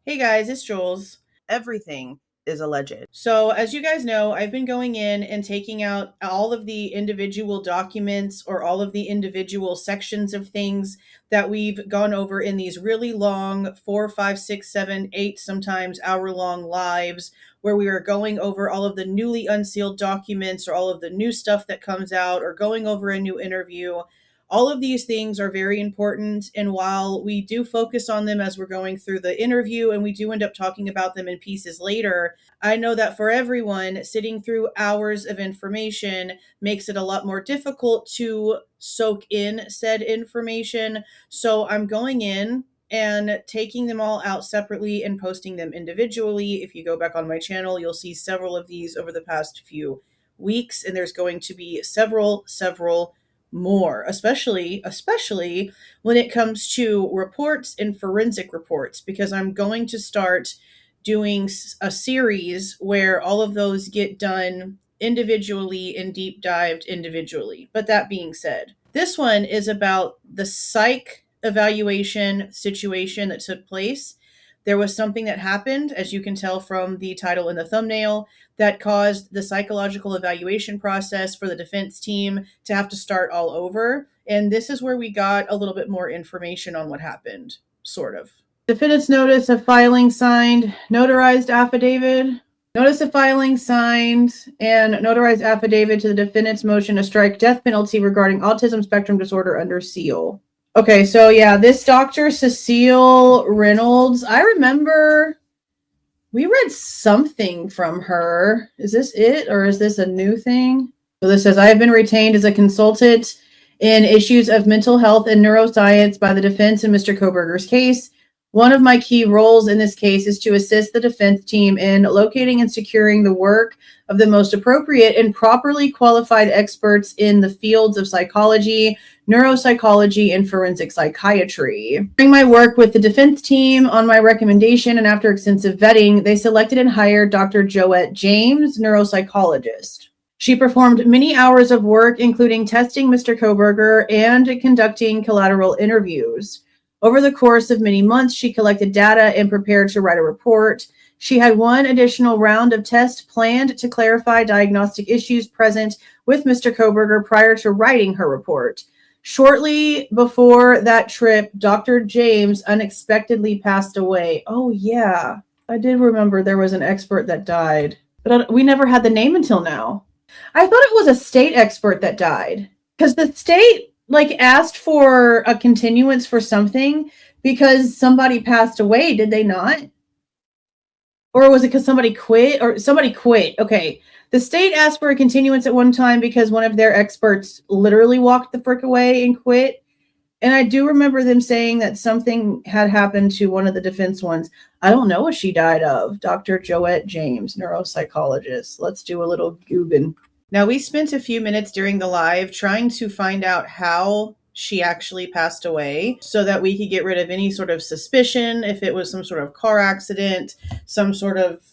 Hey guys, it's Jules. Everything is alleged. So, as you guys know, I've been going in and taking out all of the individual documents or all of the individual sections of things that we've gone over in these really long 4, 5, 6, 7, 8, sometimes hour-long lives where we are going over all of the newly unsealed documents or all of the new stuff that comes out or going over a new interview. All of these things are very important. And while we do focus on them as we're going through the interview and we do end up talking about them in pieces later, I know that for everyone, sitting through hours of information makes it a lot more difficult to soak in said information. So I'm going in and taking them all out separately and posting them individually. If you go back on my channel, you'll see several of these over the past few weeks, and there's going to be several more, especially when it comes to reports and forensic reports, because I'm going to start doing a series where all of those get done individually and deep dived individually. But that being said, this one is about the psych evaluation situation that took place. There was something that happened, as you can tell from the title and the thumbnail, that caused the psychological evaluation process for the defense team to have to start all over. And this is where we got a little bit more information on what happened, sort of. Defendant's notice of filing signed, notarized affidavit. Notice of filing signed and notarized affidavit to the defendant's motion to strike death penalty regarding autism spectrum disorder under seal. Okay, so yeah, this Dr. Cecile Reynolds, I remember we read something from her. Is this it, or is this a new thing? So this says, I have been retained as a consultant in issues of mental health and neuroscience by the defense in Mr. Kohberger's case. One of my key roles in this case is to assist the defense team in locating and securing the work of the most appropriate and properly qualified experts in the fields of psychology, neuropsychology, and forensic psychiatry. During my work with the defense team, on my recommendation and after extensive vetting, they selected and hired Dr. Joette James, neuropsychologist. She performed many hours of work, including testing Mr. Kohberger and conducting collateral interviews. Over the course of many months, she collected data and prepared to write a report. She had one additional round of tests planned to clarify diagnostic issues present with Mr. Kohberger prior to writing her report. Shortly before that trip, Dr. James unexpectedly passed away. Oh, yeah. I did remember there was an expert that died, but we never had the name until now. I thought it was a state expert that died because the state asked for a continuance for something because somebody passed away. Did they not? Or was it because somebody quit? Or somebody quit. Okay. The state asked for a continuance at one time because one of their experts literally walked the frick away and quit. And I do remember them saying that something had happened to one of the defense ones. I don't know what she died of. Dr. Joette James, neuropsychologist. Let's do a little Googling. Now, we spent a few minutes during the live trying to find out how she actually passed away so that we could get rid of any sort of suspicion, if it was some sort of car accident, some sort of,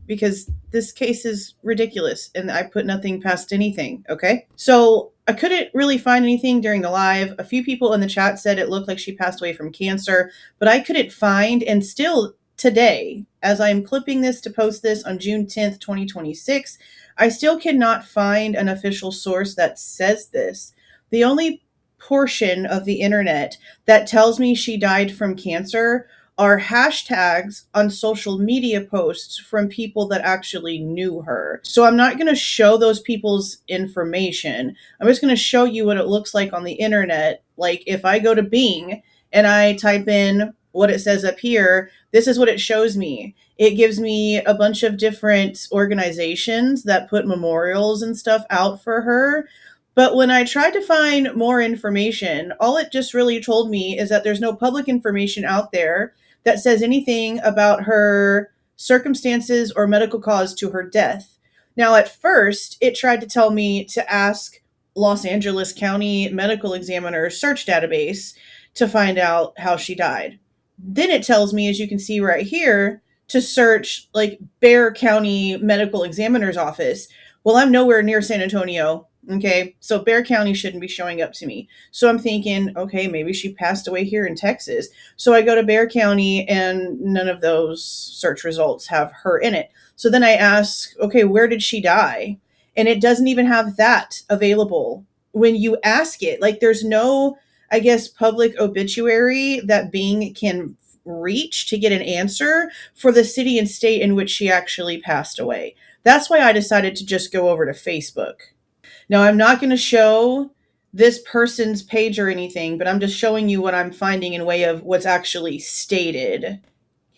because this case is ridiculous and I put nothing past anything, okay? So I couldn't really find anything during the live. A few people in the chat said it looked like she passed away from cancer, but I couldn't find, and still today, as I'm clipping this to post this on June 10th, 2026, I still cannot find an official source that says this. The only portion of the internet that tells me she died from cancer are hashtags on social media posts from people that actually knew her. So I'm not going to show those people's information. I'm just going to show you what it looks like on the internet. Like if I go to Bing and I type in what it says up here, this is what it shows me. It gives me a bunch of different organizations that put memorials and stuff out for her. But when I tried to find more information, all it just really told me is that there's no public information out there that says anything about her circumstances or medical cause to her death. Now, at first, it tried to tell me to ask Los Angeles County Medical Examiner search database to find out how she died. Then it tells me, as you can see right here, to search like Bexar County Medical Examiner's office. Well, I'm nowhere near San Antonio, Okay, so Bexar County shouldn't be showing up to me. So I'm thinking, okay, maybe she passed away here in Texas. So I go to Bexar County and none of those search results have her in it. So then I ask, okay, where did she die? And it doesn't even have that available when you ask it. Like there's no, I guess, public obituary that Bing can reach to get an answer for the city and state in which she actually passed away. That's why I decided to just go over to Facebook. Now, I'm not going to show this person's page or anything, but I'm just showing you what I'm finding in way of what's actually stated.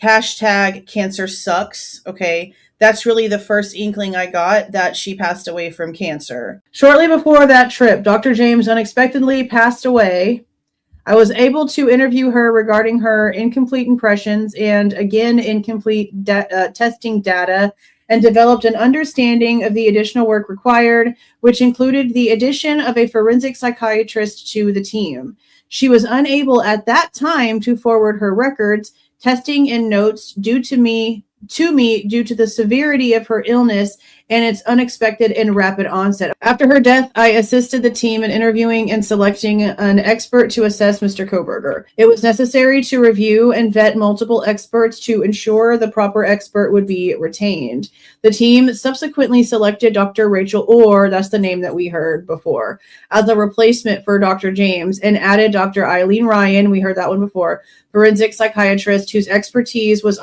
Hashtag cancer sucks. Okay. That's really the first inkling I got that she passed away from cancer. Shortly before that trip, Dr. James unexpectedly passed away. I was able to interview her regarding her incomplete impressions and, again, incomplete testing data, and developed an understanding of the additional work required, which included the addition of a forensic psychiatrist to the team. She was unable at that time to forward her records, testing, and notes to me due to the severity of her illness and its unexpected and rapid onset. After her death, I assisted the team in interviewing and selecting an expert to assess Mr. Kohberger. It was necessary to review and vet multiple experts to ensure the proper expert would be retained. The team subsequently selected Dr. Rachel Orr, that's the name that we heard before, as a replacement for Dr. James, and added Dr. Eileen Ryan, we heard that one before, forensic psychiatrist whose expertise was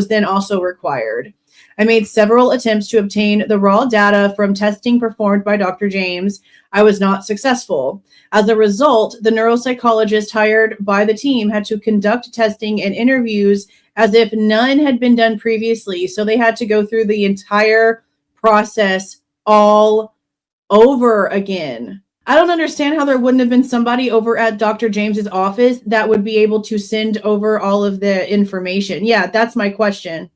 then also required. I made several attempts to obtain the raw data from testing performed by Dr. James. I was not successful. As a result, the neuropsychologist hired by the team had to conduct testing and interviews as if none had been done previously. So they had to go through the entire process all over again. I don't understand how there wouldn't have been somebody over at Dr. James's office that would be able to send over all of the information. Yeah, that's my question.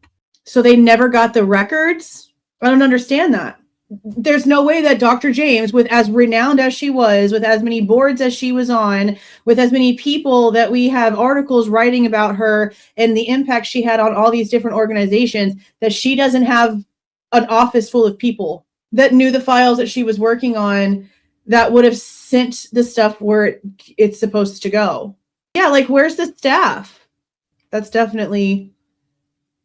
So they never got the records? I don't understand that. There's no way that Dr. James, with as renowned as she was, with as many boards as she was on, with as many people that we have articles writing about her and the impact she had on all these different organizations, that she doesn't have an office full of people that knew the files that she was working on that would have sent the stuff where it's supposed to go. Yeah, like where's the staff? That's definitely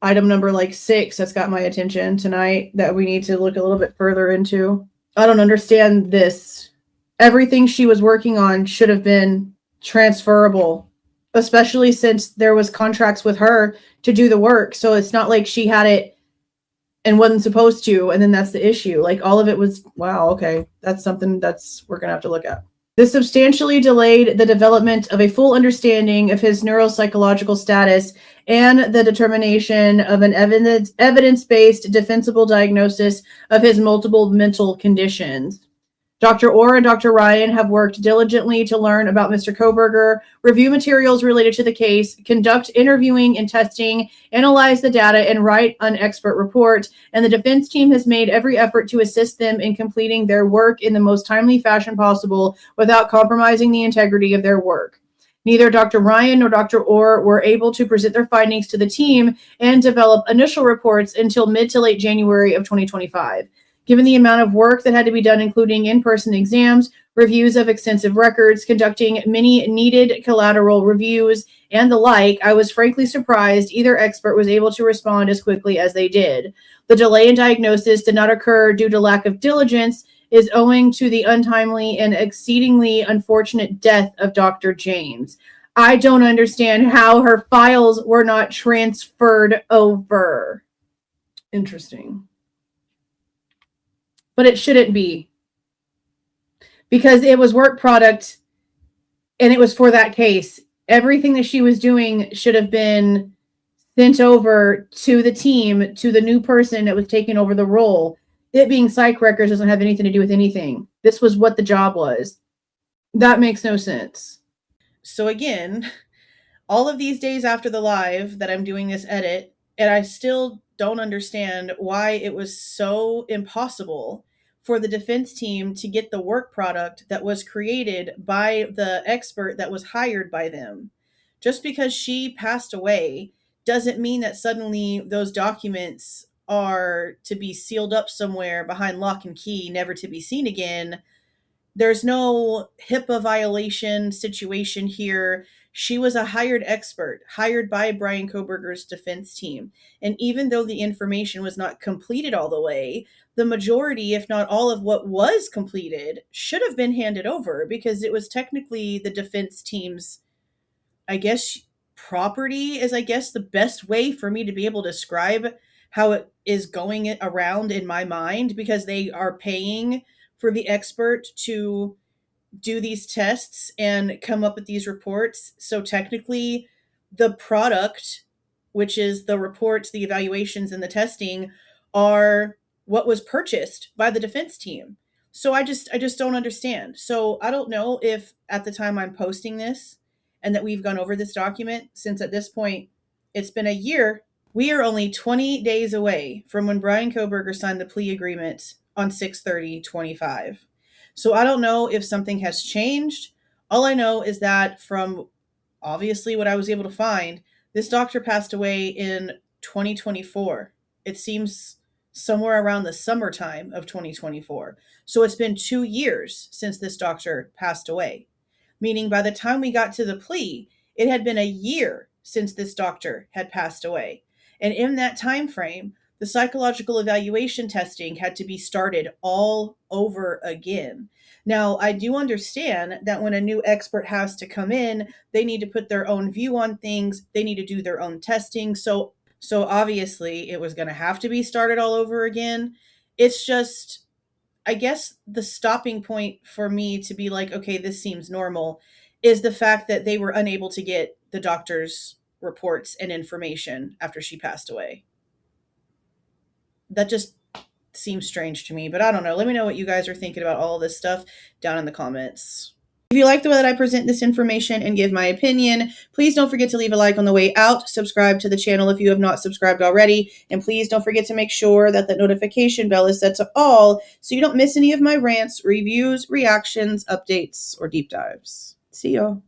item number 6 that's got my attention tonight that we need to look a little bit further into. I don't understand this. Everything she was working on should have been transferable, especially since there was contracts with her to do the work. So it's not like she had it and wasn't supposed to, and then that's the issue. Like all of it was, wow, okay, that's something we're gonna have to look at. This substantially delayed the development of a full understanding of his neuropsychological status and the determination of an evidence-based defensible diagnosis of his multiple mental conditions. Dr. Orr and Dr. Ryan have worked diligently to learn about Mr. Kohberger, review materials related to the case, conduct interviewing and testing, analyze the data, and write an expert report. And the defense team has made every effort to assist them in completing their work in the most timely fashion possible without compromising the integrity of their work. Neither Dr. Ryan nor Dr. Orr were able to present their findings to the team and develop initial reports until mid to late January of 2025. Given the amount of work that had to be done, including in-person exams, reviews of extensive records, conducting many needed collateral reviews, and the like, I was frankly surprised either expert was able to respond as quickly as they did. The delay in diagnosis did not occur due to lack of diligence, is owing to the untimely and exceedingly unfortunate death of Dr. James. I don't understand how her files were not transferred over. Interesting. But it shouldn't be, because it was work product and it was for that case. Everything that she was doing should have been sent over to the team, to the new person that was taking over the role. It being psych records doesn't have anything to do with anything. This was what the job was. That makes no sense. So again, all of these days after the live that I'm doing this edit, and I still don't understand why it was so impossible for the defense team to get the work product that was created by the expert that was hired by them. Just because she passed away doesn't mean that suddenly those documents are to be sealed up somewhere behind lock and key, never to be seen again. There's no HIPAA violation situation here. She was a hired expert, hired by Bryan Kohberger's defense team. And even though the information was not completed all the way, the majority, if not all of what was completed, should have been handed over because it was technically the defense team's, I guess, property is, I guess, the best way for me to be able to describe how it is going around in my mind, because they are paying for the expert to do these tests and come up with these reports. So technically, the product, which is the reports, the evaluations, and the testing, are what was purchased by the defense team. So I just don't understand. So I don't know if at the time I'm posting this and that we've gone over this document, since at this point it's been a year. We are only 20 days away from when Bryan Kohberger signed the plea agreement on 6/30/25. So I don't know if something has changed. All I know is that from obviously what I was able to find, this doctor passed away in 2024. It seems somewhere around the summertime of 2024. So it's been 2 years since this doctor passed away, meaning by the time we got to the plea, it had been a year since this doctor had passed away. And in that time frame, the psychological evaluation testing had to be started all over again. Now, I do understand that when a new expert has to come in, they need to put their own view on things. They need to do their own testing. So obviously it was going to have to be started all over again. It's just, I guess the stopping point for me to be like, okay, this seems normal, is the fact that they were unable to get the doctor's reports and information after she passed away. That just seems strange to me, but I don't know. Let me know what you guys are thinking about all this stuff down in the comments. If you like the way that I present this information and give my opinion, please don't forget to leave a like on the way out, subscribe to the channel if you have not subscribed already, and please don't forget to make sure that the notification bell is set to all so you don't miss any of my rants, reviews, reactions, updates, or deep dives. See y'all.